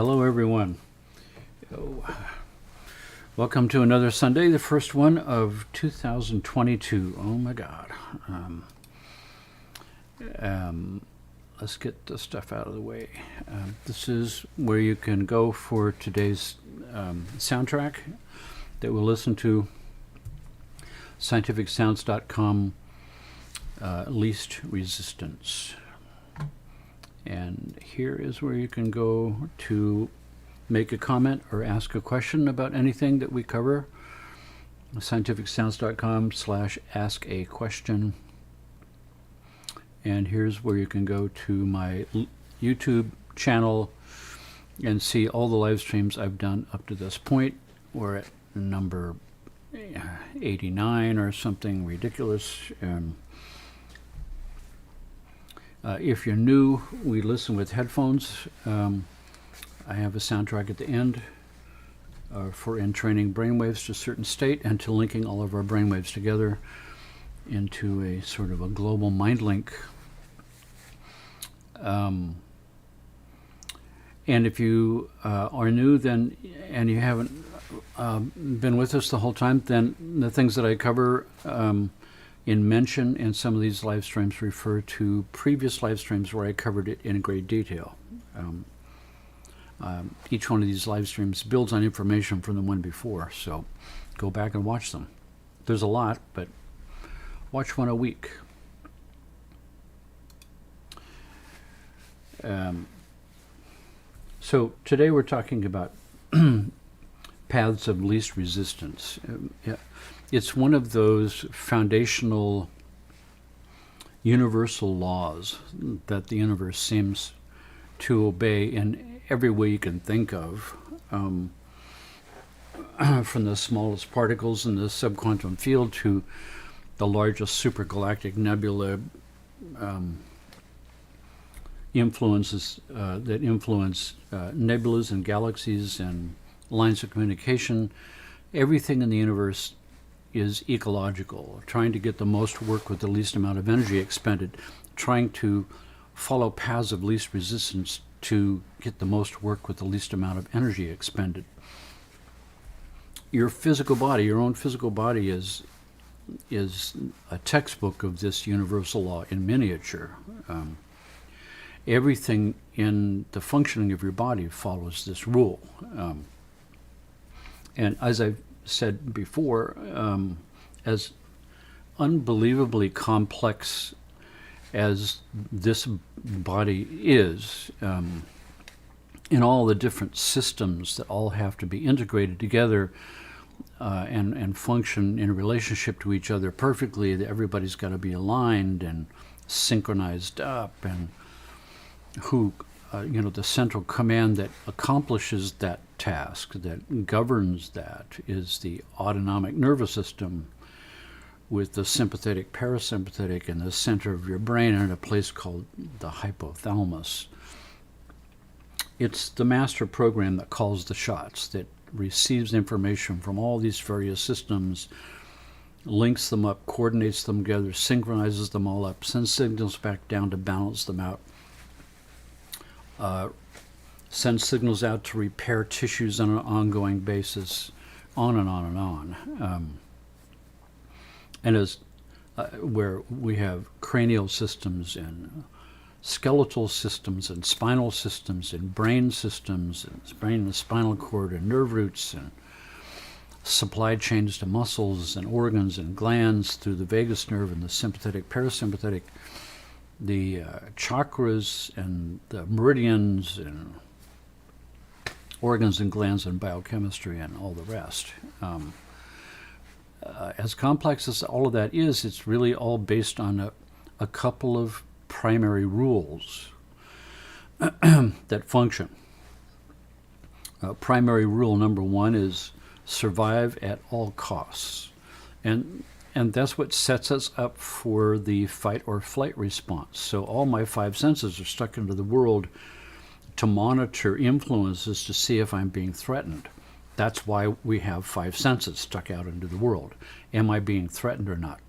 Hello, everyone. Oh, welcome to another Sunday, the first one of 2022. Oh my God. Let's get the stuff out of the way. This is where you can go for today's soundtrack that we'll listen to. scientificsounds.com, Least Resistance. And here is where you can go to make a comment or ask a question about anything that we cover. scientificsounds.com/ask-a-question. And here's where you can go to my YouTube channel and see all the live streams I've done up to this point. We're at number 89 or something ridiculous. If you're new, we listen with headphones. I have a soundtrack at the end for entraining brainwaves to a certain state and to linking all of our brainwaves together into a sort of a global mind link. And if you are new then and you haven't been with us the whole time, then the things that I cover in mention in some of these live streams refer to previous live streams where I covered it in great detail. Each one of these live streams builds on information from the one before, so go back and watch them. There's a lot, but watch one a week. So today we're talking about paths of least resistance. It's one of those foundational universal laws that the universe seems to obey in every way you can think of, from the smallest particles in the subquantum field to the largest supergalactic nebula, influences that influence nebulas and galaxies and lines of communication. Everything in the universe is ecological, trying to get the most work with the least amount of energy expended, trying to follow paths of least resistance to get the most work with the least amount of energy expended. Your physical body, your own physical body is a textbook of this universal law in miniature. Everything in the functioning of your body follows this rule. And as I've said before, as unbelievably complex as this body is, in all the different systems that all have to be integrated together and function in relationship to each other perfectly, that everybody's got to be aligned and synchronized up, and who the central command that accomplishes that task, that governs that, is the autonomic nervous system, with the sympathetic, parasympathetic in the center of your brain in a place called the hypothalamus. It's the master program that calls the shots, that receives information from all these various systems, links them up, coordinates them together, synchronizes them all up, sends signals back down to balance them out, sends signals out to repair tissues on an ongoing basis, on and on and on. And as where we have cranial systems and skeletal systems and spinal systems and brain systems and brain and spinal cord and nerve roots and supply chains to muscles and organs and glands through the vagus nerve and the sympathetic, parasympathetic, the chakras and the meridians and organs and glands and biochemistry and all the rest. As complex as all of that is, it's really all based on a couple of primary rules that function. Primary rule number one is survive at all costs. And that's what sets us up for the fight or flight response. So all my five senses are stuck into the world to monitor influences to see if I'm being threatened. That's why we have five senses stuck out into the world. Am I being threatened or not?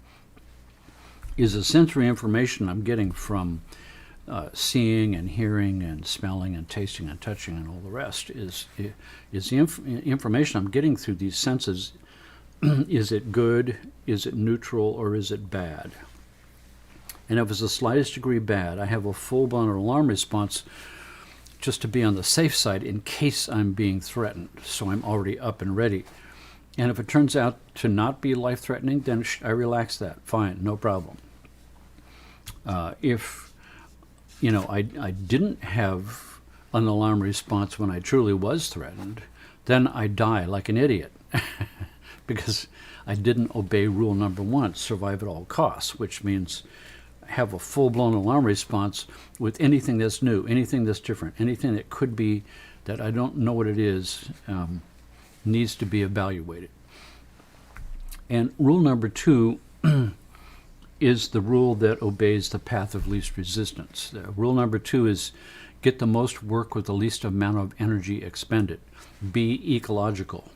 Is the sensory information I'm getting from seeing and hearing and smelling and tasting and touching and all the rest is the information I'm getting through these senses. Is it good, is it neutral, or is it bad? And if it's the slightest degree bad, I have a full-blown alarm response just to be on the safe side in case I'm being threatened, so I'm already up and ready. And if it turns out to not be life-threatening, then I relax that. Fine, no problem. If I didn't have an alarm response when I truly was threatened, then I die like an idiot. Because I didn't obey rule number 1, survive at all costs, which means have a full-blown alarm response with anything that's new, anything that's different, anything that could be that I don't know what it is, needs to be evaluated. And rule number 2 is the rule that obeys the path of least resistance. Rule number 2 is get the most work with the least amount of energy expended. Be ecological.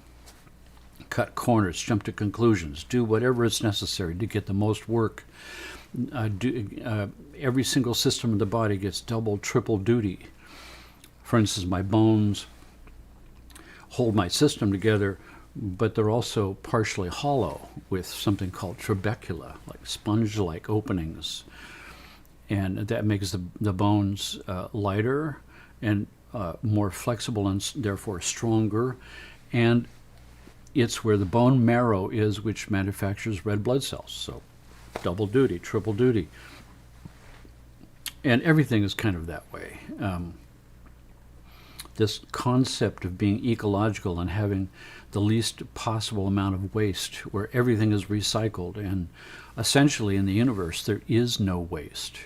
Cut corners, jump to conclusions, do whatever is necessary to get the most work. Every single system in the body gets double, triple duty. For instance, my bones hold my system together, but they're also partially hollow with something called trabecula, like sponge-like openings. And that makes the bones lighter and more flexible and therefore stronger. And it's where the bone marrow is, which manufactures red blood cells. So double duty, triple duty. And everything is kind of that way. This concept of being ecological and having the least possible amount of waste, where everything is recycled. And essentially in the universe, there is no waste.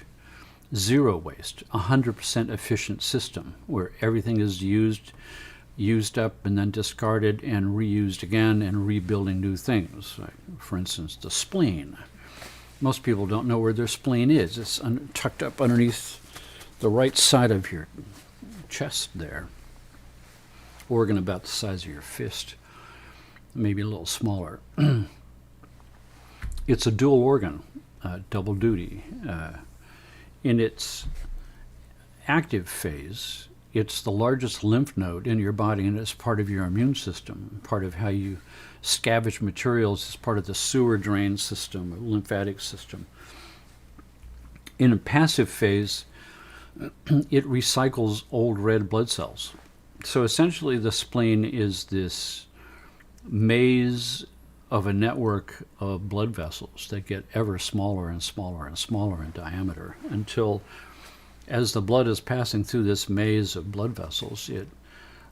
Zero waste. 100% efficient system where everything is used up and then discarded and reused again and rebuilding new things. Like, for instance, the spleen. Most people don't know where their spleen is. It's tucked up underneath the right side of your chest there. Organ about the size of your fist, maybe a little smaller. It's a dual organ, double duty. In its active phase, it's the largest lymph node in your body, and it's part of your immune system, part of how you scavenge materials. It's part of the sewer drain system, or lymphatic system. In a passive phase, it recycles old red blood cells. So essentially the spleen is this maze of a network of blood vessels that get ever smaller and smaller and smaller in diameter until, as the blood is passing through this maze of blood vessels,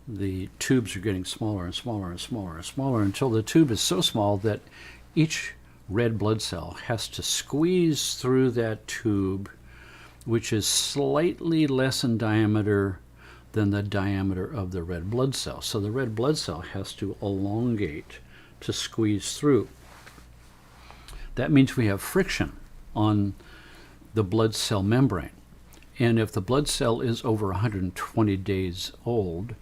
the tubes are getting smaller and smaller and smaller and smaller until the tube is so small that each red blood cell has to squeeze through that tube, which is slightly less in diameter than the diameter of the red blood cell. So the red blood cell has to elongate to squeeze through. That means we have friction on the blood cell membrane. And if the blood cell is over 120 days old,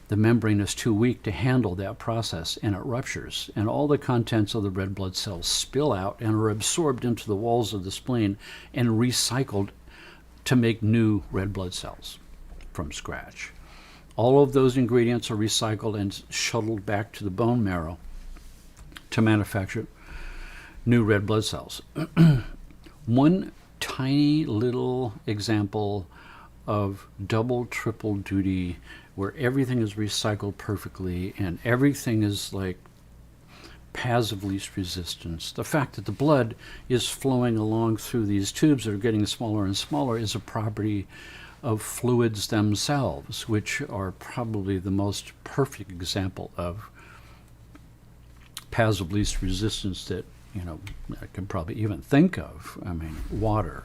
the membrane is too weak to handle that process, and it ruptures. And all the contents of the red blood cells spill out and are absorbed into the walls of the spleen and recycled to make new red blood cells from scratch. All of those ingredients are recycled and shuttled back to the bone marrow to manufacture new red blood cells. One tiny little example of double, triple duty where everything is recycled perfectly and everything is like paths of least resistance. The fact that the blood is flowing along through these tubes that are getting smaller and smaller is a property of fluids themselves, which are probably the most perfect example of paths of least resistance that I can probably even think of. I mean, water.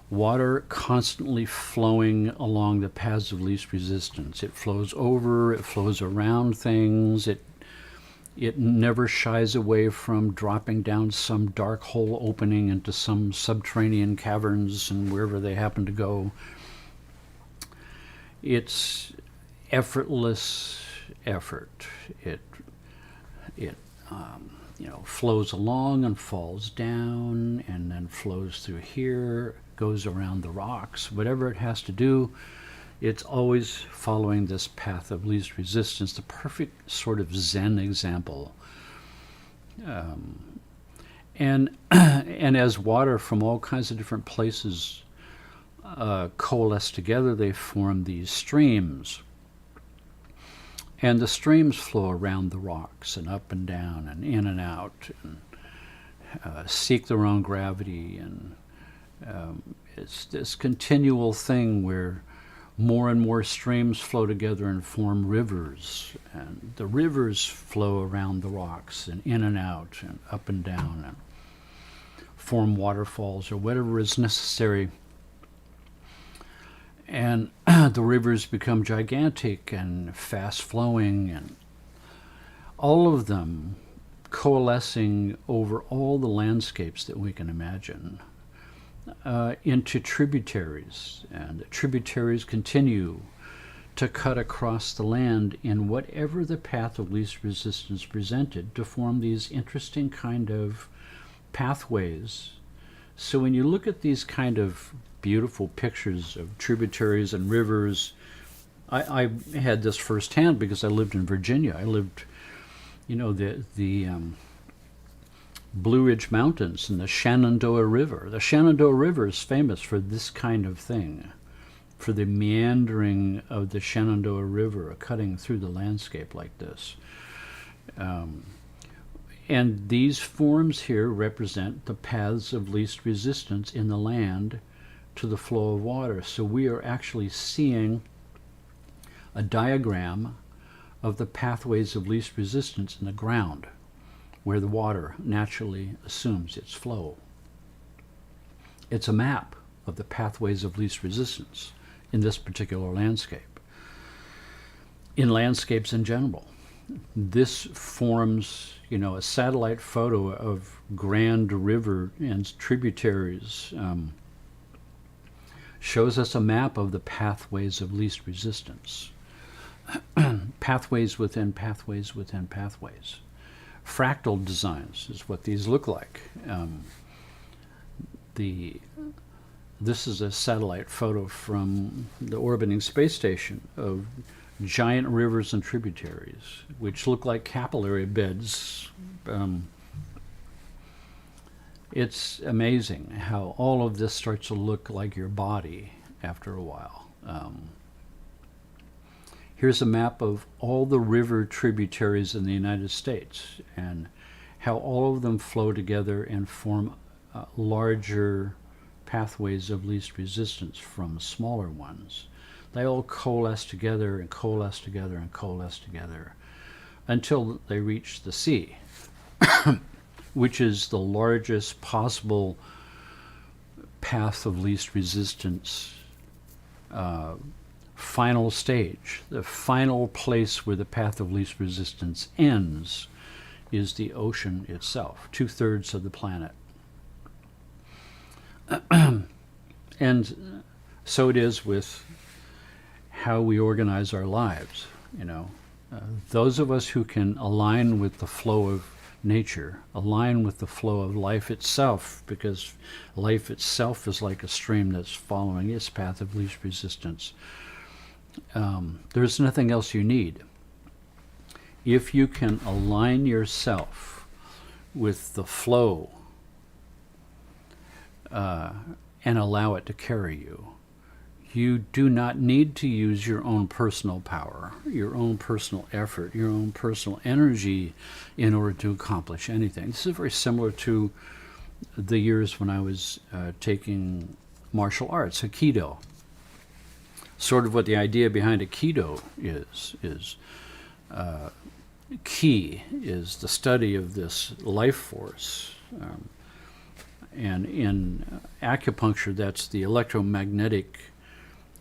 Water constantly flowing along the paths of least resistance. It flows over, it flows around things, it never shies away from dropping down some dark hole opening into some subterranean caverns and wherever they happen to go. It's effortless effort. flows along and falls down and then flows through here, goes around the rocks, whatever it has to do. It's always following this path of least resistance, the perfect sort of Zen example. And as water from all kinds of different places coalesce together, they form these streams. And the streams flow around the rocks and up and down and in and out and seek their own gravity. And it's this continual thing where more and more streams flow together and form rivers. And the rivers flow around the rocks and in and out and up and down and form waterfalls or whatever is necessary. And the rivers become gigantic and fast-flowing, and all of them coalescing over all the landscapes that we can imagine into tributaries. And the tributaries continue to cut across the land in whatever the path of least resistance presented to form these interesting kind of pathways. So when you look at these kind of beautiful pictures of tributaries and rivers, I had this firsthand because I lived in Virginia. I lived, the Blue Ridge Mountains and the Shenandoah River. The Shenandoah River is famous for this kind of thing, for the meandering of the Shenandoah River cutting through the landscape like this. And these forms here represent the paths of least resistance in the land to the flow of water. So we are actually seeing a diagram of the pathways of least resistance in the ground, where the water naturally assumes its flow. It's a map of the pathways of least resistance in this particular landscape. In landscapes in general, this forms, a satellite photo of grand river and tributaries. Shows us a map of the pathways of least resistance. Pathways within pathways within pathways. Fractal designs is what these look like. This is a satellite photo from the orbiting space station of giant rivers and tributaries, which look like capillary beds. It's amazing how all of this starts to look like your body after a while. Here's a map of all the river tributaries in the United States and how all of them flow together and form larger pathways of least resistance from smaller ones. They all coalesce together and coalesce together and coalesce together until they reach the sea, which is the largest possible path of least resistance, final stage. The final place where the path of least resistance ends is the ocean itself, 2/3 of the planet. And so it is with how we organize our lives. Those of us who can align with the flow of nature, align with the flow of life itself, because life itself is like a stream that's following its path of least resistance. There's nothing else you need. If you can align yourself with the flow and allow it to carry you, you do not need to use your own personal power, your own personal effort, your own personal energy in order to accomplish anything. This is very similar to the years when I was taking martial arts, Aikido. Sort of what the idea behind Aikido is Ki is the study of this life force. And in acupuncture, that's the electromagnetic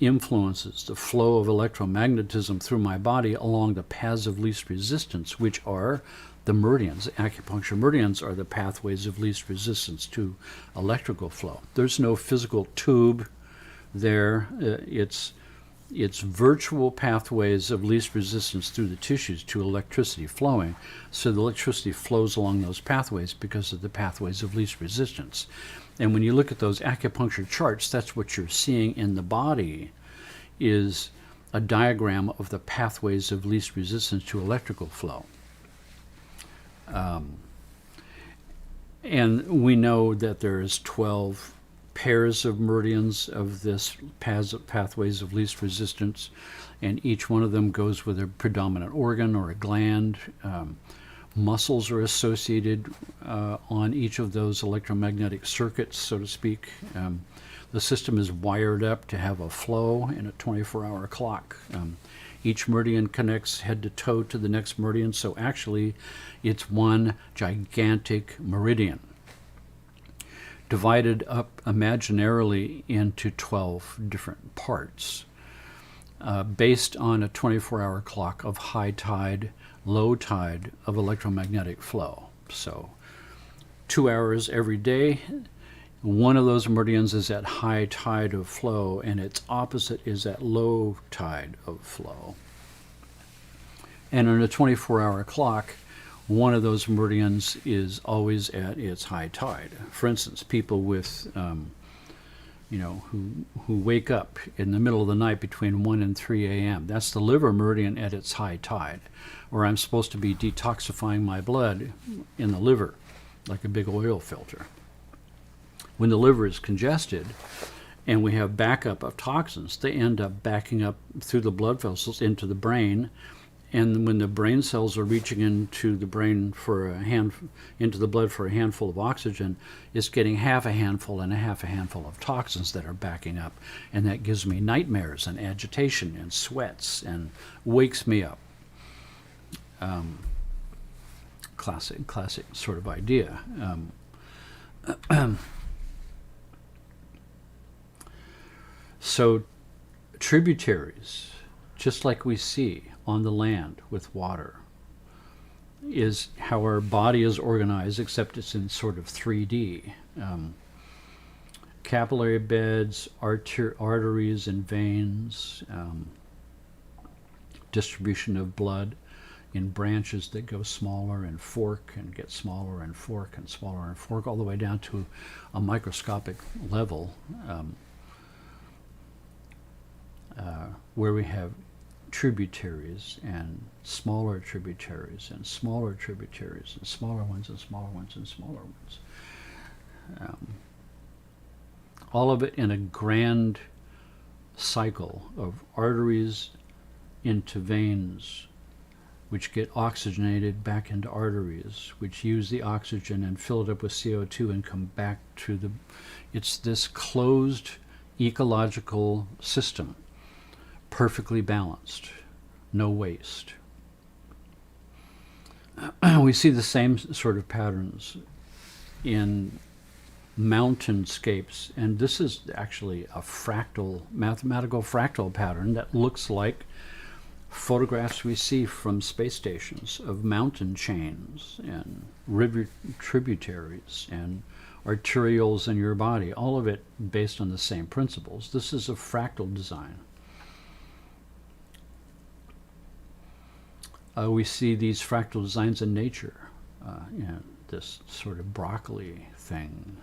influences, the flow of electromagnetism through my body along the paths of least resistance, which are the meridians. Acupuncture meridians are the pathways of least resistance to electrical flow. There's no physical tube there. It's It's virtual pathways of least resistance through the tissues to electricity flowing. So the electricity flows along those pathways because of the pathways of least resistance. And when you look at those acupuncture charts, that's what you're seeing in the body, is a diagram of the pathways of least resistance to electrical flow. And we know that there's 12 pairs of meridians of this pathways of least resistance, and each one of them goes with a predominant organ or a gland. Muscles are associated on each of those electromagnetic circuits, so to speak. The system is wired up to have a flow in a 24-hour clock. Each meridian connects head to toe to the next meridian, so actually it's one gigantic meridian, divided up imaginarily into 12 different parts, based on a 24-hour clock of high tide, low tide of electromagnetic flow. So 2 hours every day, one of those meridians is at high tide of flow, and its opposite is at low tide of flow. And on a 24-hour clock, one of those meridians is always at its high tide. For instance, people with, who wake up in the middle of the night between 1 and 3 a.m., that's the liver meridian at its high tide, where I'm supposed to be detoxifying my blood in the liver, like a big oil filter. When the liver is congested and we have backup of toxins, they end up backing up through the blood vessels into the brain. And when the brain cells are reaching into the brain into the blood for a handful of oxygen, it's getting half a handful and a half a handful of toxins that are backing up. And that gives me nightmares and agitation and sweats and wakes me up. Classic sort of idea. So tributaries, just like we see on the land with water, is how our body is organized, except it's in sort of 3D. Capillary beds, arteries and veins, distribution of blood in branches that go smaller and fork and get smaller and fork and smaller and fork, all the way down to a microscopic level, where we have tributaries and smaller tributaries and smaller tributaries and smaller ones and smaller ones and smaller ones. All of it in a grand cycle of arteries into veins, which get oxygenated back into arteries, which use the oxygen and fill it up with CO2 and come back to the... It's this closed ecological system, perfectly balanced, no waste. We see the same sort of patterns in mountainscapes, and this is actually a mathematical fractal pattern that looks like photographs we see from space stations of mountain chains and river tributaries and arterioles in your body, all of it based on the same principles. This is a fractal design. We see these fractal designs in nature, this sort of broccoli thing.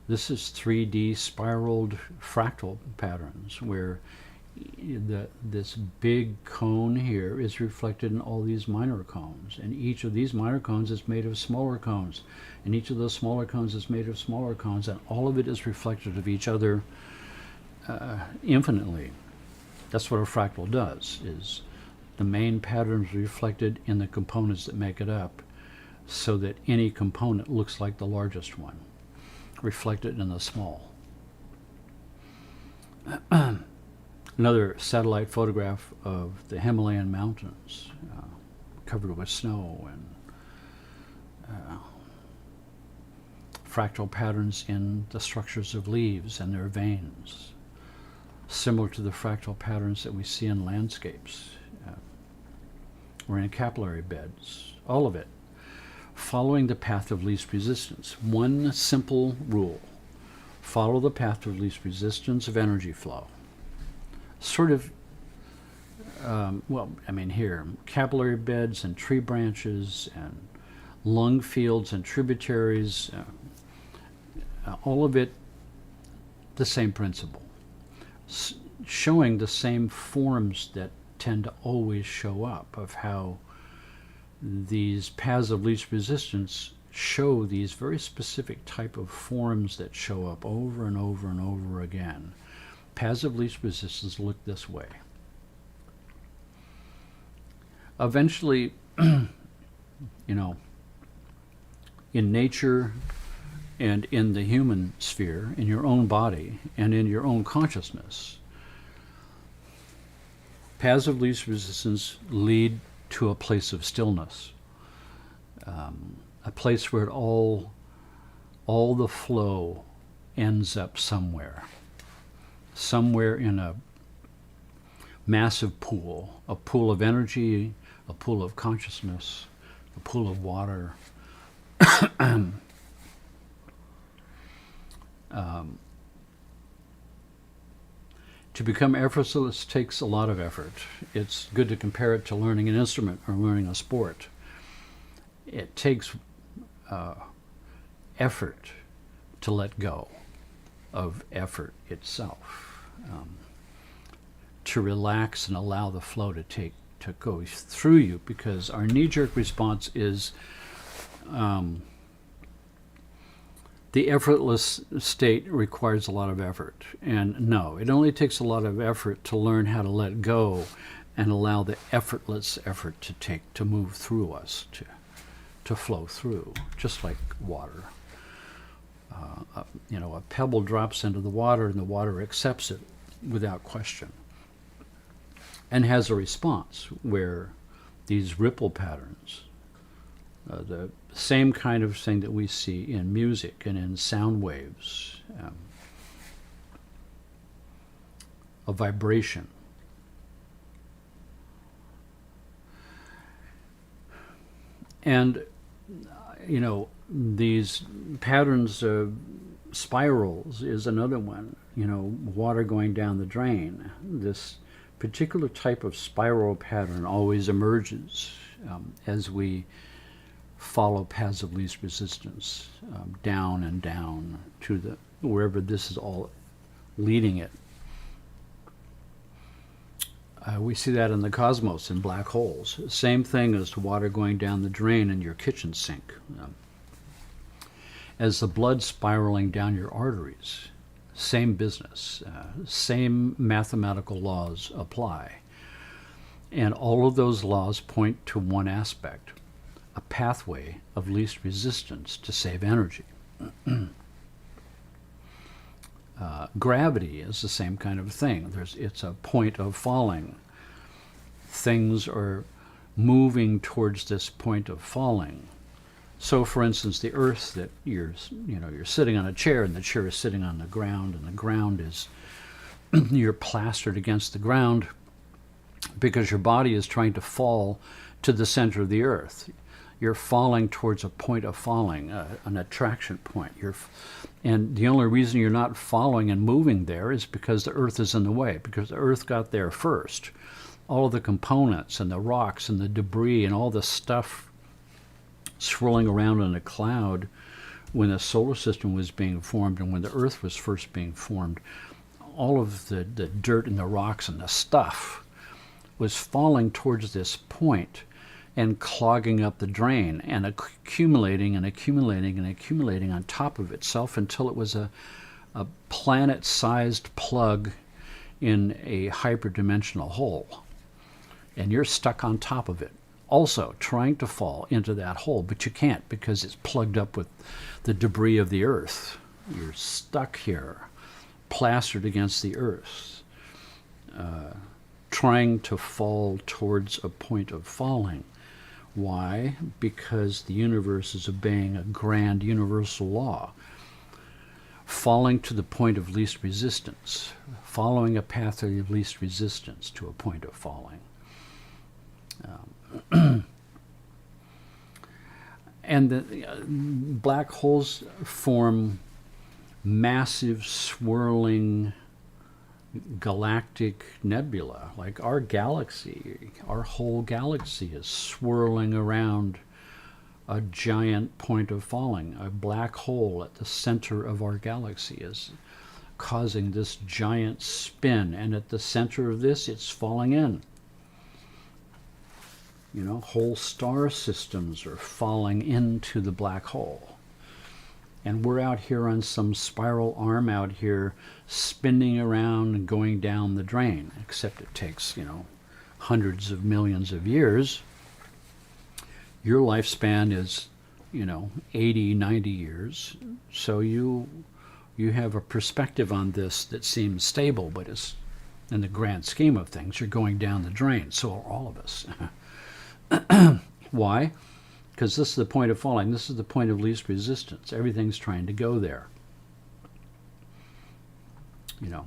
This is 3D spiraled fractal patterns where this big cone here is reflected in all these minor cones, and each of these minor cones is made of smaller cones, and each of those smaller cones is made of smaller cones, and all of it is reflective of each other infinitely. That's what a fractal does, is the main pattern is reflected in the components that make it up, so that any component looks like the largest one, reflected in the small. Another satellite photograph of the Himalayan mountains, covered with snow, and fractal patterns in the structures of leaves and their veins, similar to the fractal patterns that we see in landscapes or in capillary beds. All of it following the path of least resistance. One simple rule: follow the path of least resistance of energy flow. sort of, well, I mean, here, capillary beds and tree branches and lung fields and tributaries, all of it the same principle, showing the same forms that tend to always show up, of how these paths of least resistance show these very specific type of forms that show up over and over and over again. Paths of least resistance look this way. Eventually, you know, in nature and in the human sphere, in your own body and in your own consciousness, paths of least resistance lead to a place of stillness, a place where all the flow ends up somewhere in a massive pool, a pool of energy, a pool of consciousness, a pool of water. To become effortless takes a lot of effort. It's good to compare it to learning an instrument or learning a sport. It takes effort to let go of effort itself, to relax and allow the flow to go through you, because our knee-jerk response is the effortless state requires a lot of effort. And no, it only takes a lot of effort to learn how to let go and allow the effortless effort to move through us, to flow through, just like water. You know, a pebble drops into the water and the water accepts it without question and has a response where these ripple patterns, the same kind of thing that we see in music and in sound waves, a vibration. And, you know, these patterns of spirals is another one. You know, water going down the drain. This particular type of spiral pattern always emerges as we follow paths of least resistance, down and down to wherever this is all leading it. We see that in the cosmos, in black holes. Same thing as water going down the drain in your kitchen sink. As the blood spiraling down your arteries, same business, same mathematical laws apply. And all of those laws point to one aspect: a pathway of least resistance to save energy. Gravity is the same kind of thing. It's a point of falling. Things are moving towards this point of falling. So, for instance, the earth that you're sitting on a chair, and the chair is sitting on the ground, and the ground is you're plastered against the ground because your body is trying to fall to the center of the earth. You're falling towards a point of falling, an attraction point. And the only reason you're not following and moving there is because the earth is in the way, because the earth got there first. All of the components and the rocks and the debris and all the stuff swirling around in a cloud when the solar system was being formed and when the earth was first being formed, all of the dirt and the rocks and the stuff was falling towards this point and clogging up the drain and accumulating and accumulating and accumulating on top of itself until it was a planet-sized plug in a hyperdimensional hole. And you're stuck on top of it, also trying to fall into that hole, but you can't because it's plugged up with the debris of the earth. You're stuck here, plastered against the earth, trying to fall towards a point of falling. Why? Because the universe is obeying a grand universal law. Falling to the point of least resistance, following a path of least resistance to a point of falling. And the black holes form massive swirling galactic nebula, like our galaxy. Our whole galaxy is swirling around a giant point of falling. A black hole at the center of our galaxy is causing this giant spin, and at the center of this, it's falling in. You know, whole star systems are falling into the black hole. And we're out here on some spiral arm out here spinning around and going down the drain, except it takes, you know, hundreds of millions of years. Your lifespan is, you know, 80, 90 years. So you have a perspective on this that seems stable, but it's, in the grand scheme of things, you're going down the drain. So are all of us. Why? Because this is the point of falling. This is the point of least resistance. Everything's trying to go there. You know,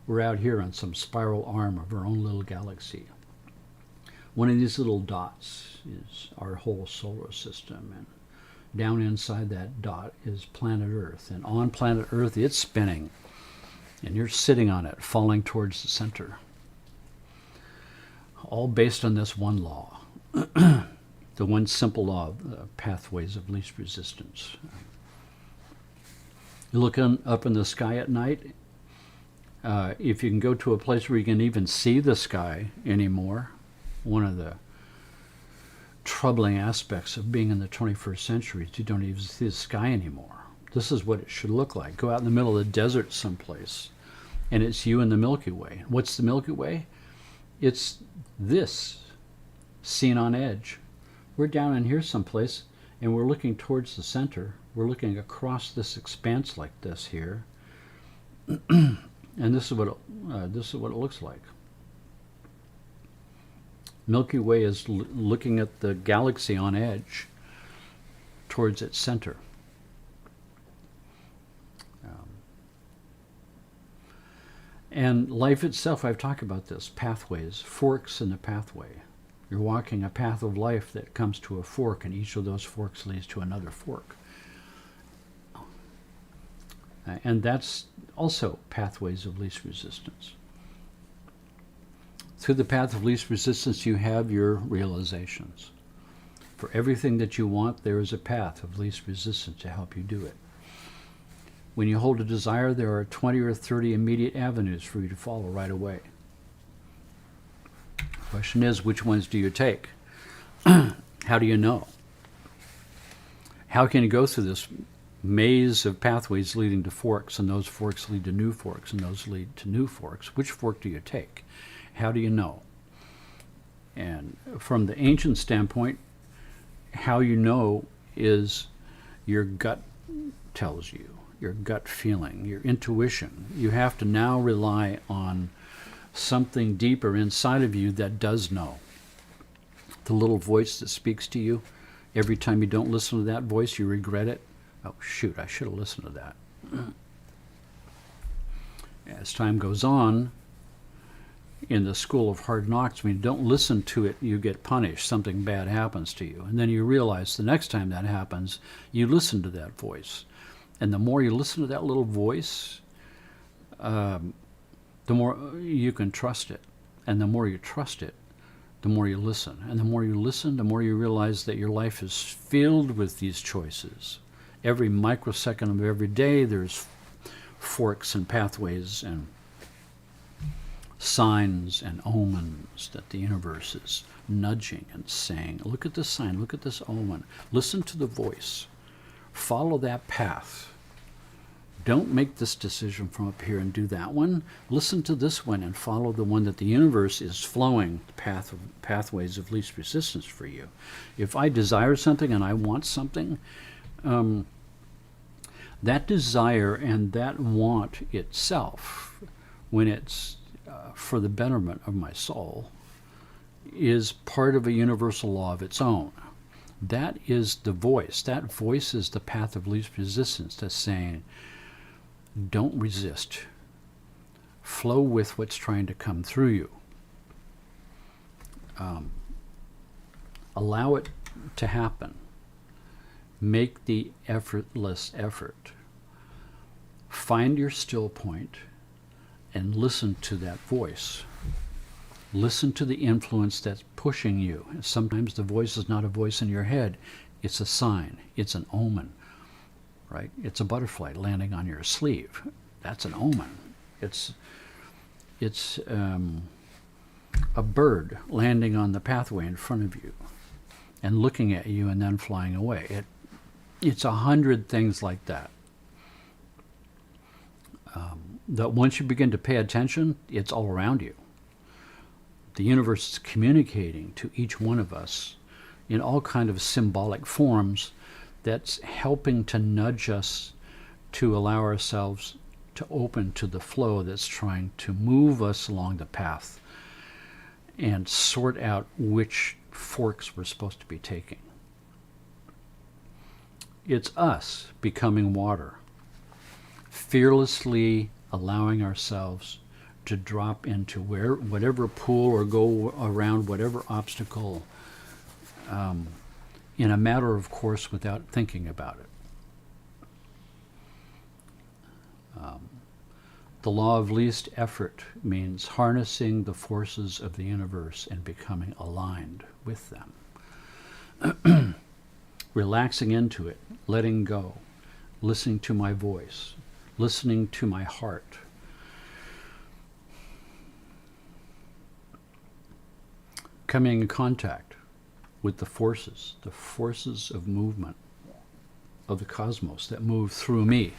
we're out here on some spiral arm of our own little galaxy. One of these little dots is our whole solar system, and down inside that dot is planet Earth. And on planet Earth, it's spinning, and you're sitting on it, falling towards the center. All based on this one law. The one simple law of the pathways of least resistance. You look up in the sky at night, if you can go to a place where you can even see the sky anymore, one of the troubling aspects of being in the 21st century is you don't even see the sky anymore. This is what it should look like. Go out in the middle of the desert someplace, and it's you and the Milky Way. What's the Milky Way? It's this, seen on edge. We're down in here someplace, and we're looking towards the center. We're looking across this expanse like this here, and this is what it looks like. Milky Way is looking at the galaxy on edge towards its center. And life itself, I've talked about this, pathways, forks in the pathway. You're walking a path of life that comes to a fork, and each of those forks leads to another fork. And that's also pathways of least resistance. Through the path of least resistance, you have your realizations. For everything that you want, there is a path of least resistance to help you do it. When you hold a desire, there are 20 or 30 immediate avenues for you to follow right away. The question is, which ones do you take? How do you know? How can you go through this maze of pathways leading to forks, and those forks lead to new forks, and those lead to new forks? Which fork do you take? How do you know? And from the ancient standpoint, how you know is your gut tells you, your gut feeling, your intuition. You have to now rely on something deeper inside of you that does know. The little voice that speaks to you, every time you don't listen to that voice, you regret it. Oh, shoot, I should have listened to that. As time goes on, in the school of hard knocks, when you don't listen to it, you get punished. Something bad happens to you. And then you realize the next time that happens, you listen to that voice. And the more you listen to that little voice, the more you can trust it. And the more you trust it, the more you listen. And the more you listen, the more you realize that your life is filled with these choices. Every microsecond of every day, there's forks and pathways and signs and omens that the universe is nudging and saying, look at this sign, look at this omen. Listen to the voice. Follow that path. Don't make this decision from up here and do that one. Listen to this one and follow the one that the universe is flowing pathways of least resistance for you. If I desire something and I want something, that desire and that want itself, when it's for the betterment of my soul, is part of a universal law of its own. That is the voice. That voice is the path of least resistance that's saying, don't resist. Flow with what's trying to come through you. Allow it to happen. Make the effortless effort. Find your still point. and listen to that voice. Listen to the influence that's pushing you. And sometimes the voice is not a voice in your head. It's a sign. It's an omen, right? It's a butterfly landing on your sleeve. That's an omen. It's a bird landing on the pathway in front of you and looking at you and then flying away. It's 100 things like that. That once you begin to pay attention, it's all around you. The universe is communicating to each one of us in all kind of symbolic forms that's helping to nudge us to allow ourselves to open to the flow that's trying to move us along the path and sort out which forks we're supposed to be taking. It's us becoming water, fearlessly allowing ourselves to drop into whatever pool or go around whatever obstacle in a matter of course without thinking about it. The law of least effort means harnessing the forces of the universe and becoming aligned with them. Relaxing into it, letting go, listening to my voice, listening to my heart. Coming in contact with the forces of movement of the cosmos that move through me.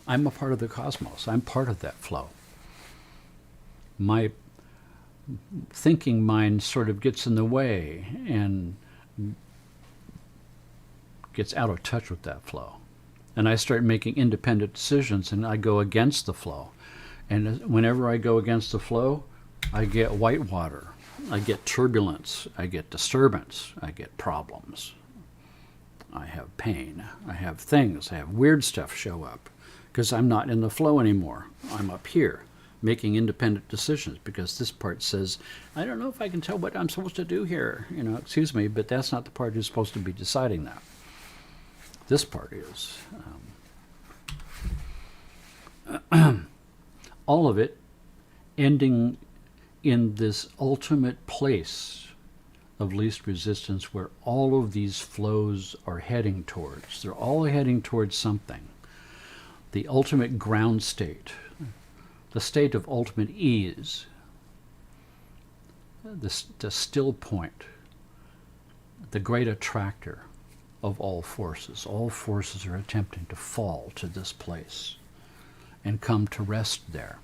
I'm a part of the cosmos. I'm part of that flow. My thinking mind sort of gets in the way and gets out of touch with that flow. And I start making independent decisions and I go against the flow. And whenever I go against the flow, I get white water. I get turbulence. I get disturbance. I get problems. I have pain. I have things. I have weird stuff show up because I'm not in the flow anymore. I'm up here making independent decisions because this part says, I don't know if I can tell what I'm supposed to do here. Excuse me, but that's not the part who's supposed to be deciding that. This part is. All of it ending in this ultimate place of least resistance where all of these flows are heading towards. They're all heading towards something. The ultimate ground state, the state of ultimate ease, the still point, the great attractor of all forces. All forces are attempting to fall to this place and come to rest there.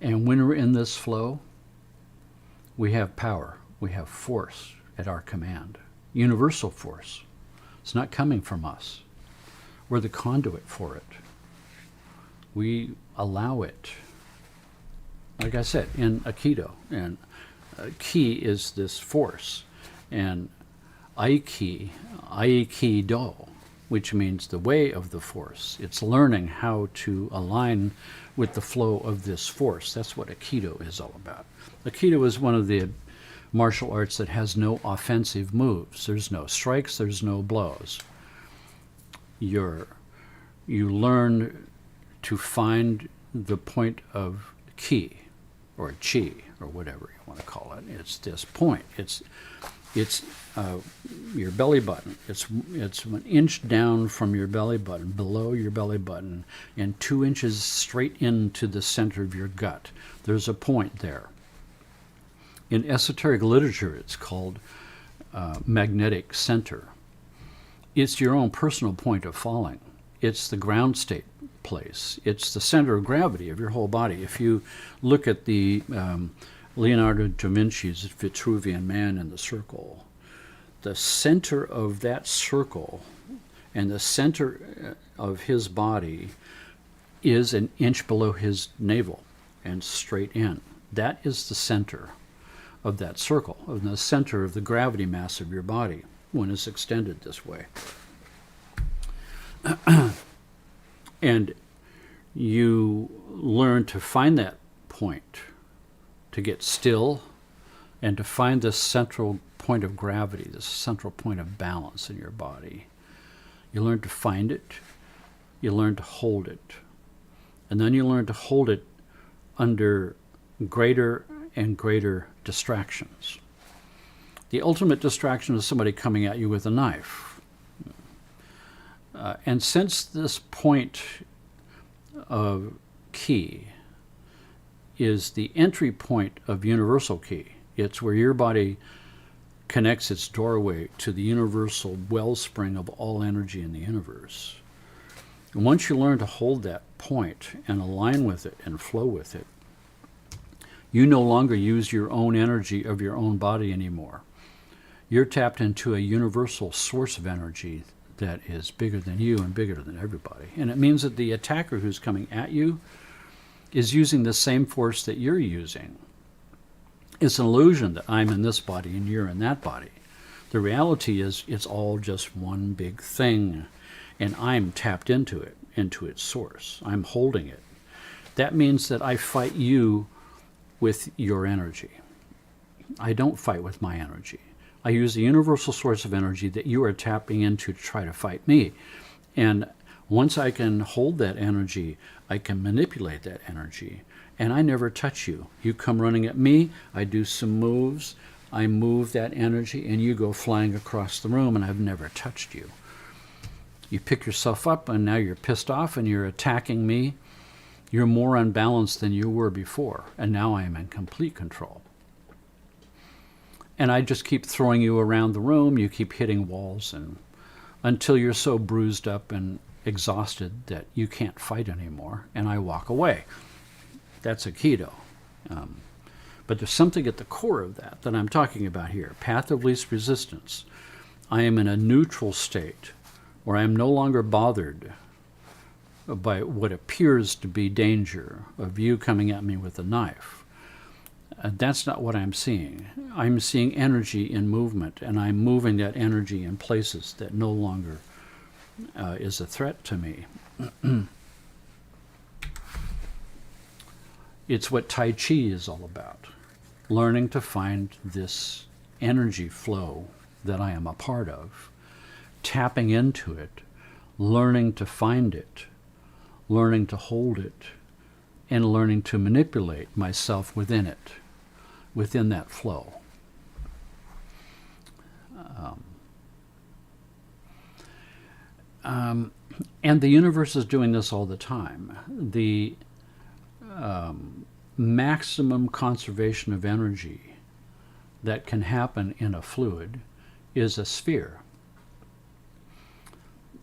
And when we're in this flow, we have power, we have force at our command. Universal force. It's not coming from us. We're the conduit for it. We allow it. Like I said, in Aikido, and ki is this force, and Aikido, which means the way of the force. It's learning how to align with the flow of this force. That's what Aikido is all about. Aikido is one of the martial arts that has no offensive moves. There's no strikes, there's no blows. You learn to find the point of ki, or chi, or whatever you want to call it. It's this point. It's your belly button. It's 1 inch down from your belly button, below your belly button, and 2 inches straight into the center of your gut. There's a point there. In esoteric literature, it's called magnetic center. It's your own personal point of falling. It's the ground state place. It's the center of gravity of your whole body. If you look at the Leonardo da Vinci's Vitruvian Man in the Circle, the center of that circle and the center of his body is 1 inch below his navel and straight in. That is the center of that circle, of the center of the gravity mass of your body when it's extended this way. And you learn to find that point, to get still, and to find this central point of gravity, this central point of balance in your body. You learn to find it. You learn to hold it. And then you learn to hold it under greater and greater distractions. The ultimate distraction is somebody coming at you with a knife. And since this point of key is the entry point of universal key, it's where your body connects its doorway to the universal wellspring of all energy in the universe. And once you learn to hold that point and align with it and flow with it, you no longer use your own energy of your own body anymore. You're tapped into a universal source of energy that is bigger than you and bigger than everybody. And it means that the attacker who's coming at you is using the same force that you're using. It's an illusion that I'm in this body and you're in that body. The reality is it's all just one big thing, and I'm tapped into it, into its source. I'm holding it. That means that I fight you with your energy. I don't fight with my energy. I use the universal source of energy that you are tapping into to try to fight me. And once I can hold that energy, I can manipulate that energy. And I never touch you. You come running at me, I do some moves, I move that energy, and you go flying across the room, and I've never touched you. You pick yourself up, and now you're pissed off, and you're attacking me. You're more unbalanced than you were before, and now I am in complete control. And I just keep throwing you around the room, you keep hitting walls, and until you're so bruised up and exhausted that you can't fight anymore, and I walk away. That's Aikido. But there's something at the core of that I'm talking about here. Path of least resistance. I am in a neutral state where I am no longer bothered by what appears to be danger of you coming at me with a knife. That's not what I'm seeing. I'm seeing energy in movement, and I'm moving that energy in places that no longer is a threat to me. It's what Tai Chi is all about. Learning to find this energy flow that I am a part of, tapping into it, learning to find it, learning to hold it, and learning to manipulate myself within it, within that flow. And the universe is doing this all the time. The maximum conservation of energy that can happen in a fluid is a sphere.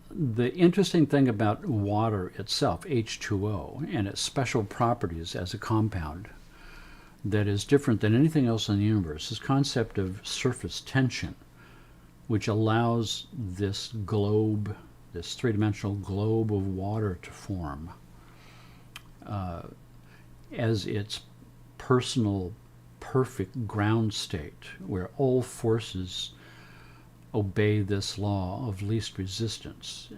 The interesting thing about water itself, H2O, and its special properties as a compound that is different than anything else in the universe, is concept of surface tension, which allows this globe, this three-dimensional globe of water to form as its personal perfect ground state, where all forces obey this law of least resistance.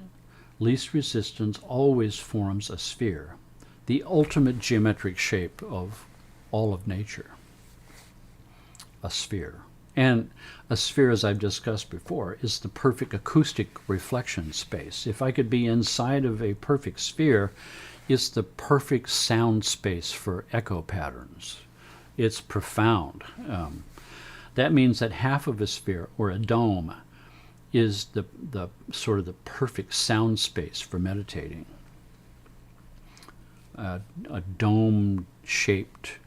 Least resistance always forms a sphere, the ultimate geometric shape of all of nature. A sphere. And a sphere, as I've discussed before, is the perfect acoustic reflection space. If I could be inside of a perfect sphere, it's the perfect sound space for echo patterns. It's profound. That means that half of a sphere, or a dome, is the sort of the perfect sound space for meditating. A dome-shaped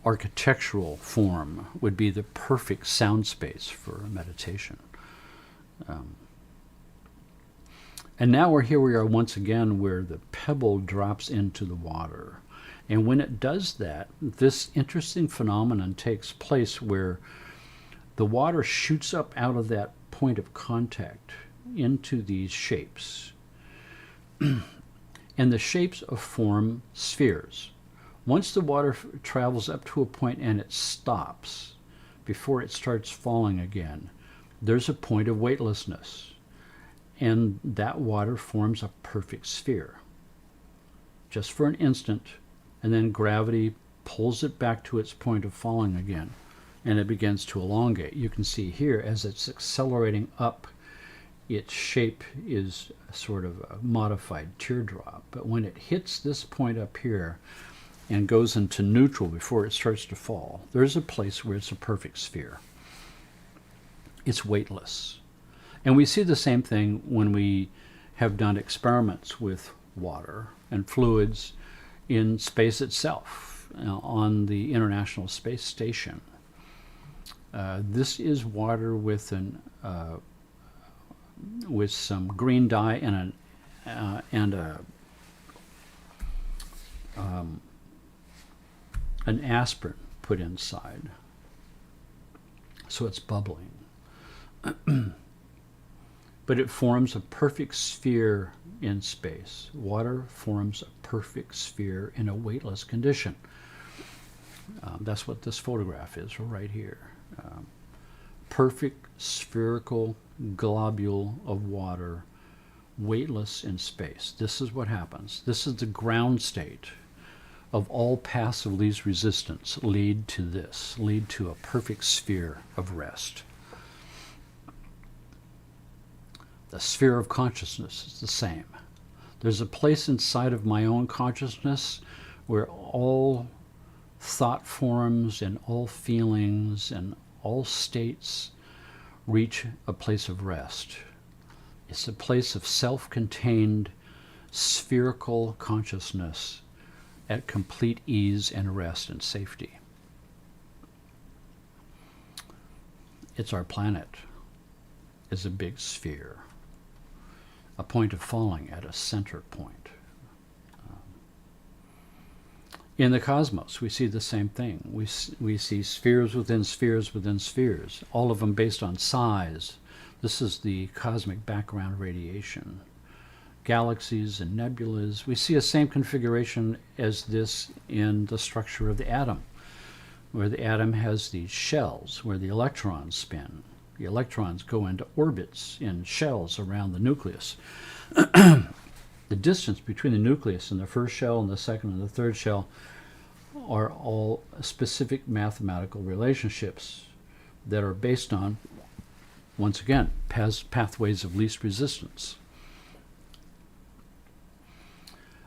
architectural form would be the perfect sound space for meditation. And now here we are once again where the pebble drops into the water. And when it does that, this interesting phenomenon takes place where the water shoots up out of that point of contact into these shapes. And the shapes form spheres. Once the water travels up to a point and it stops before it starts falling again, there's a point of weightlessness. And that water forms a perfect sphere. Just for an instant, and then gravity pulls it back to its point of falling again, and it begins to elongate. You can see here as it's accelerating up its shape is sort of a modified teardrop. But when it hits this point up here and goes into neutral before it starts to fall, there's a place where it's a perfect sphere. It's weightless. And we see the same thing when we have done experiments with water and fluids in space itself, on the International Space Station. This is water with some green dye and an aspirin put inside, so it's bubbling. But it forms a perfect sphere in space. Water forms a perfect sphere in a weightless condition. That's what this photograph is right here. Perfect spherical globule of water, weightless in space. This is what happens. This is the ground state of all paths of least resistance lead to this, lead to a perfect sphere of rest. The sphere of consciousness is the same. There's a place inside of my own consciousness where all thought forms and all feelings and all states reach a place of rest. It's a place of self-contained spherical consciousness at complete ease and rest and safety. It's our planet is a big sphere, a point of falling at a center point. In the cosmos, we see the same thing. We see spheres within spheres within spheres, all of them based on size. This is the cosmic background radiation. Galaxies and nebulas. We see a same configuration as this in the structure of the atom, where the atom has these shells where the electrons spin. The electrons go into orbits in shells around the nucleus. The distance between the nucleus and the first shell and the second and the third shell are all specific mathematical relationships that are based on, once again, pathways of least resistance.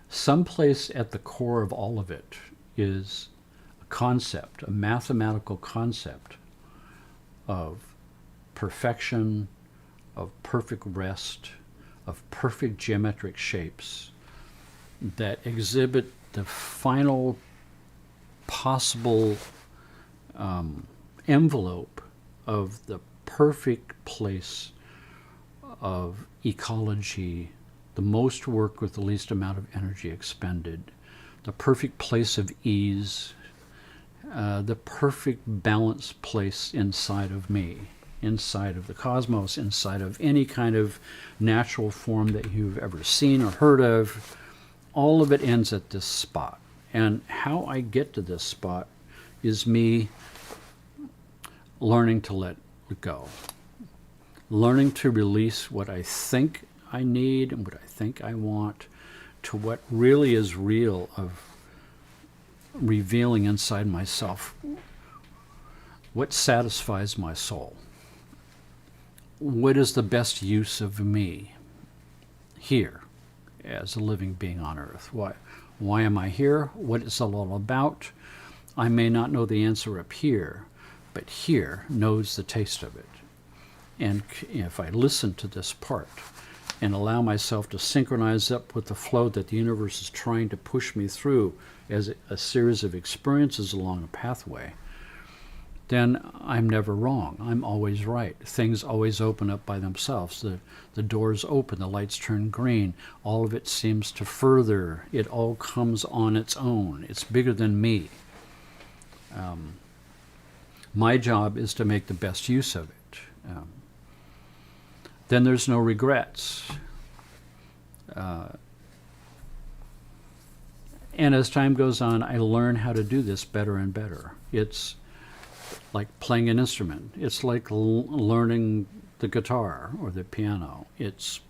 Someplace at the core of all of it is a concept, a mathematical concept of perfection, of perfect rest, of perfect geometric shapes that exhibit the final possible envelope of the perfect place of ecology, the most work with the least amount of energy expended, the perfect place of ease, the perfect balanced place inside of me, inside of the cosmos, inside of any kind of natural form that you've ever seen or heard of. All of it ends at this spot. And how I get to this spot is me learning to let it go. Learning to release what I think I need and what I think I want to what really is real, of revealing inside myself what satisfies my soul. What is the best use of me here as a living being on earth? Why am I here? What is it all about? I may not know the answer up here, but here knows the taste of it. And if I listen to this part and allow myself to synchronize up with the flow that the universe is trying to push me through as a series of experiences along a pathway, then I'm never wrong. I'm always right. Things always open up by themselves. The doors open, the lights turn green. All of it seems to further. It all comes on its own. It's bigger than me. My job is to make the best use of it. Then there's no regrets. And as time goes on, I learn how to do this better and better. It's like playing an instrument. It's like learning the guitar or the piano. It's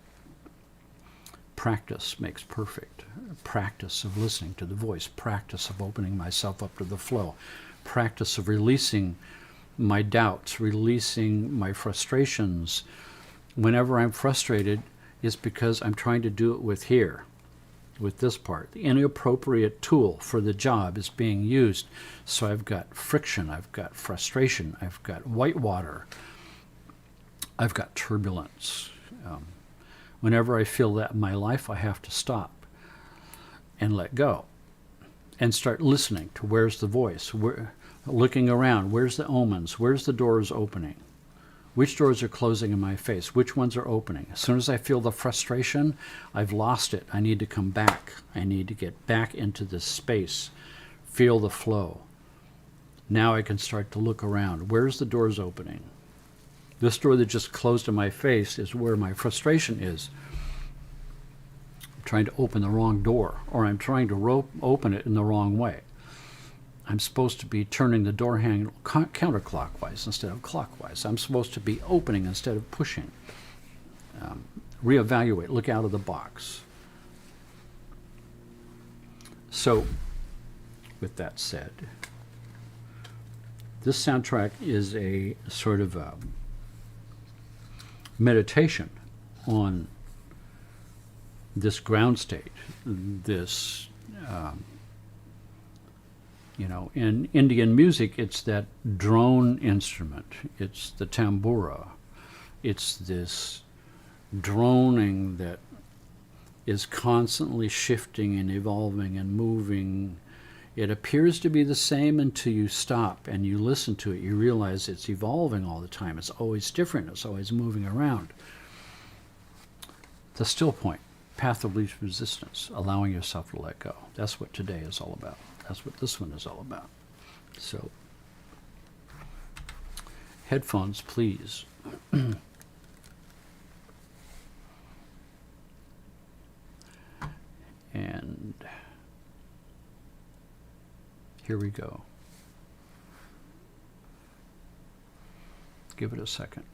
practice makes perfect. Practice of listening to the voice. Practice of opening myself up to the flow. Practice of releasing my doubts, releasing my frustrations, whenever I'm frustrated, it's because I'm trying to do it with this part. The inappropriate tool for the job is being used. So I've got friction, I've got frustration, I've got whitewater, I've got turbulence. Whenever I feel that in my life, I have to stop and let go and start listening to where's the voice, looking around, where's the omens, where's the doors opening, which doors are closing in my face, which ones are opening. As soon as I feel the frustration, I've lost it. I need to come back. I need to get back into this space, feel the flow. Now I can start to look around. Where's the doors opening? This door that just closed in my face is where my frustration is. I'm trying to open the wrong door, or I'm trying to open it in the wrong way. I'm supposed to be turning the door handle counterclockwise instead of clockwise. I'm supposed to be opening instead of pushing. Reevaluate, look out of the box. So, with that said, this soundtrack is a sort of meditation on this ground state, this, in Indian music, it's that drone instrument. It's the tambura. It's this droning that is constantly shifting and evolving and moving. It appears to be the same until you stop and you listen to it. You realize it's evolving all the time. It's always different. It's always moving around. The still point, path of least resistance, allowing yourself to let go. That's what today is all about. That's what this one is all about. So, headphones, please. And here we go. Give it a second.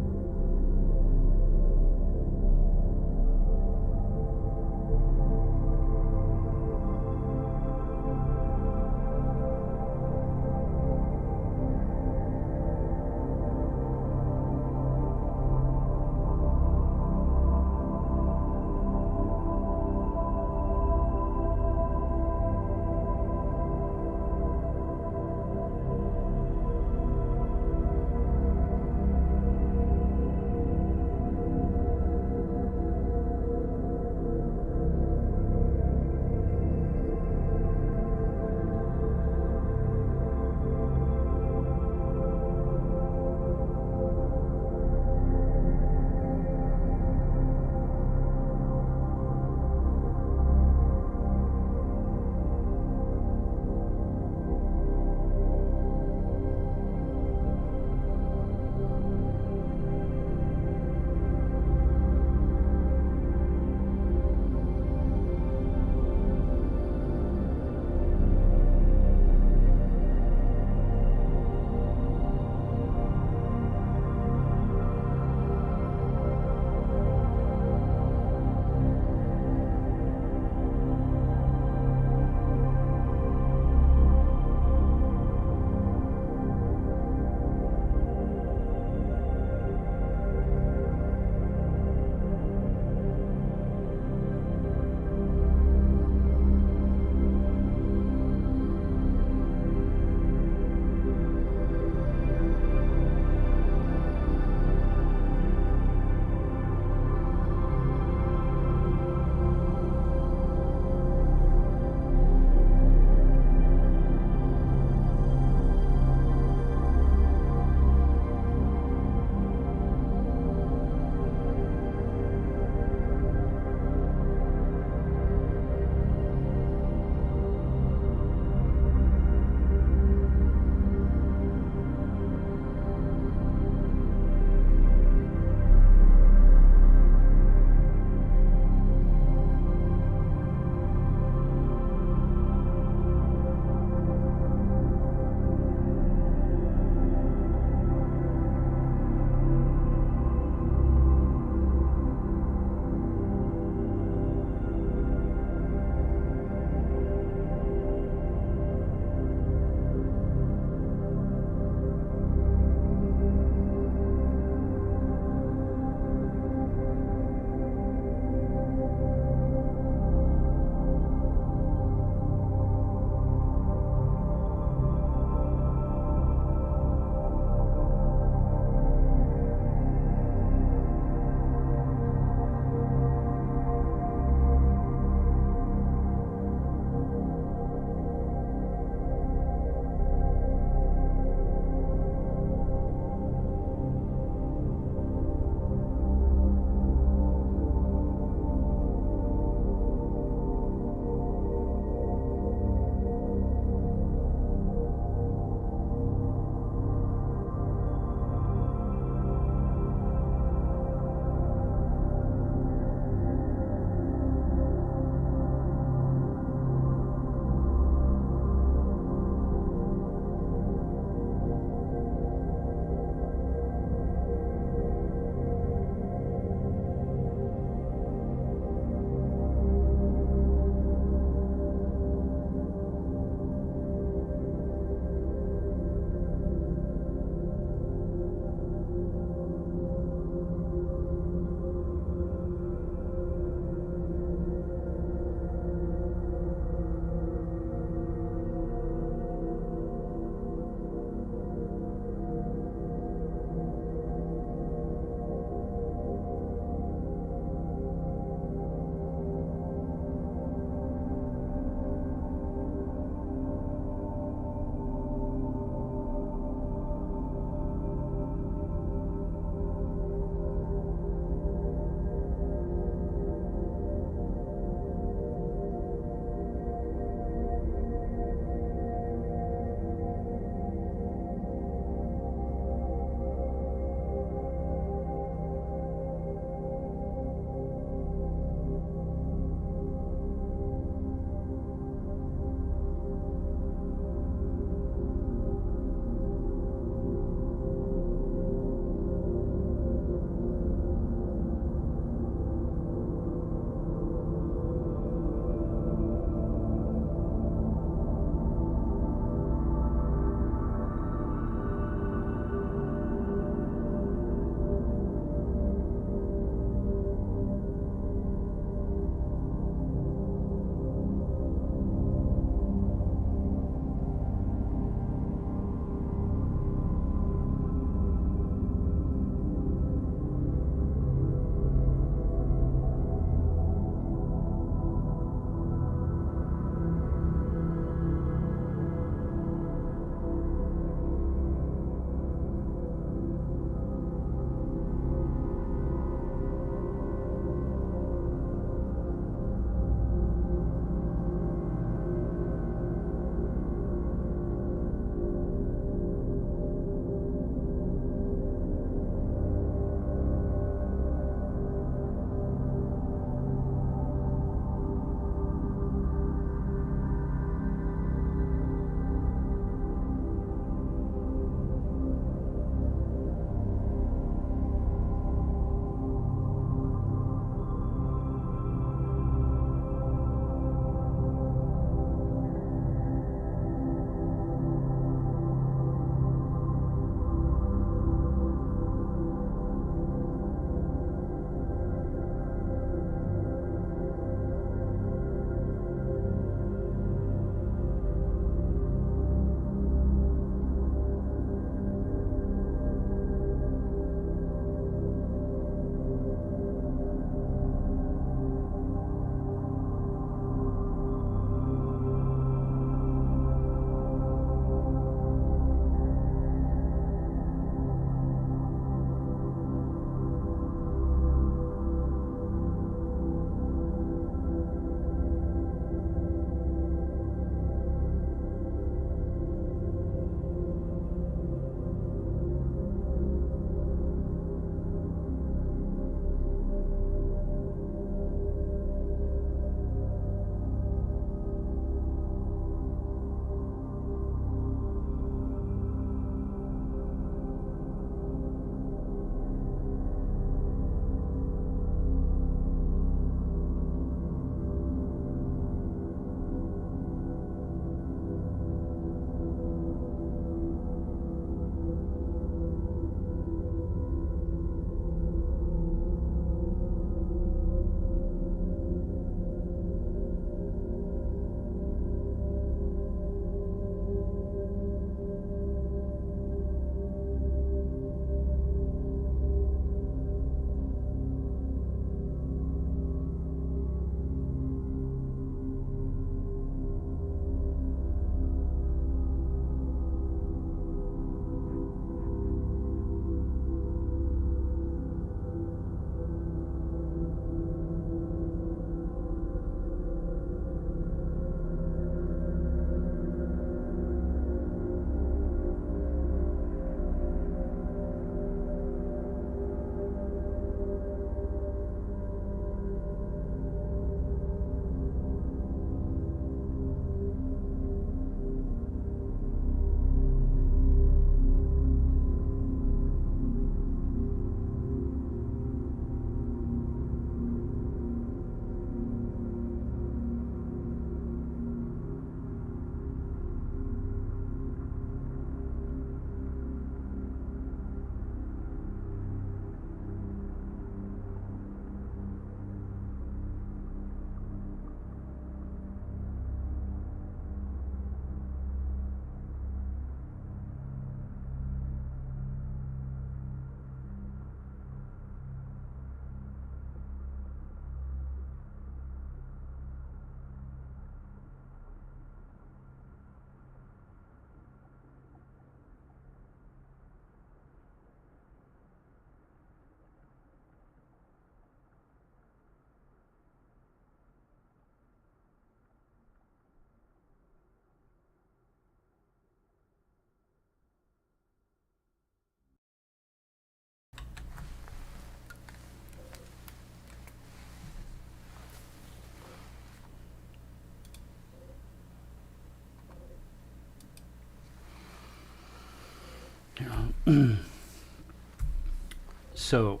So,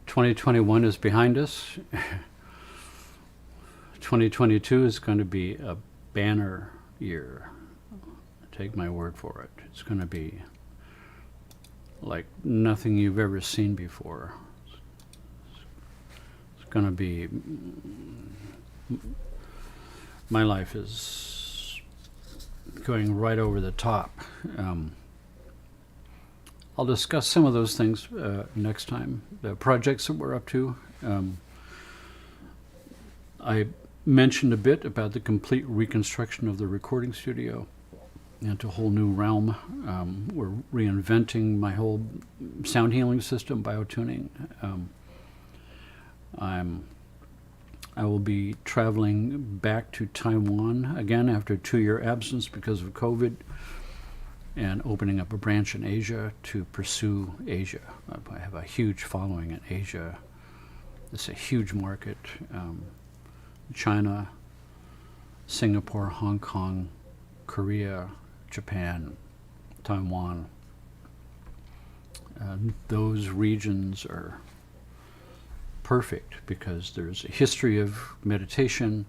2021 is behind us. 2022 is going to be a banner year. Take my word for it. It's going to be like nothing you've ever seen before. It's going to be... My life is going right over the top. I'll discuss some of those things next time. The projects that we're up to. I mentioned a bit about the complete reconstruction of the recording studio into a whole new realm. We're reinventing my whole sound healing system, biotuning. I will be traveling back to Taiwan again after a 2-year absence because of COVID, and opening up a branch in Asia to pursue Asia. I have a huge following in Asia. It's a huge market. China, Singapore, Hong Kong, Korea, Japan, Taiwan. Those regions are perfect because there's a history of meditation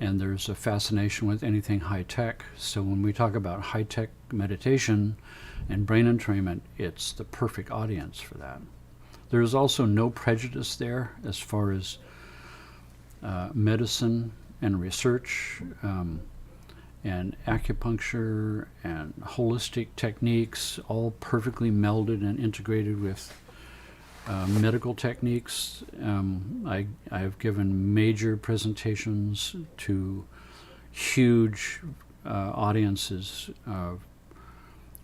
and there's a fascination with anything high-tech. So when we talk about high-tech meditation and brain entrainment, it's the perfect audience for that. There's also no prejudice there as far as medicine and research and acupuncture and holistic techniques, all perfectly melded and integrated with medical techniques. I've given major presentations to huge audiences of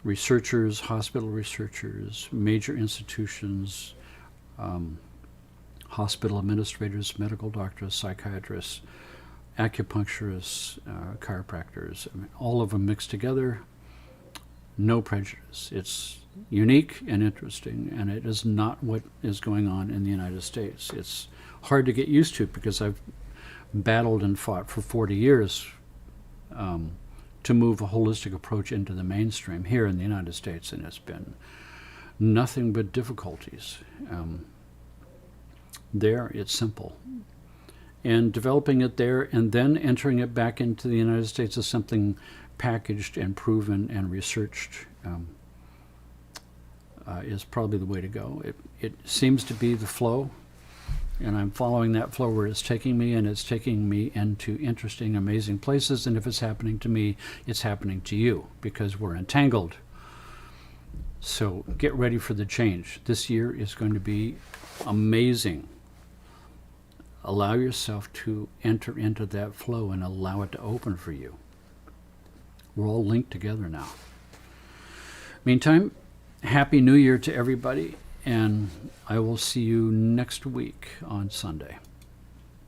researchers, hospital researchers, major institutions, hospital administrators, medical doctors, psychiatrists, acupuncturists, chiropractors. I mean, all of them mixed together, no prejudice. It's unique and interesting, and it is not what is going on in the United States. It's hard to get used to because I've battled and fought for 40 years to move a holistic approach into the mainstream here in the United States, and it's been nothing but difficulties. There, it's simple. And developing it there and then entering it back into the United States as something packaged and proven and researched is probably the way to go. It seems to be the flow, and I'm following that flow where it's taking me, and it's taking me into interesting, amazing places. And if it's happening to me, it's happening to you because we're entangled. So get ready for the change. This year is going to be amazing. Allow yourself to enter into that flow and allow it to open for you. We're all linked together now. Meantime, Happy New Year to everybody, and I will see you next week on Sunday.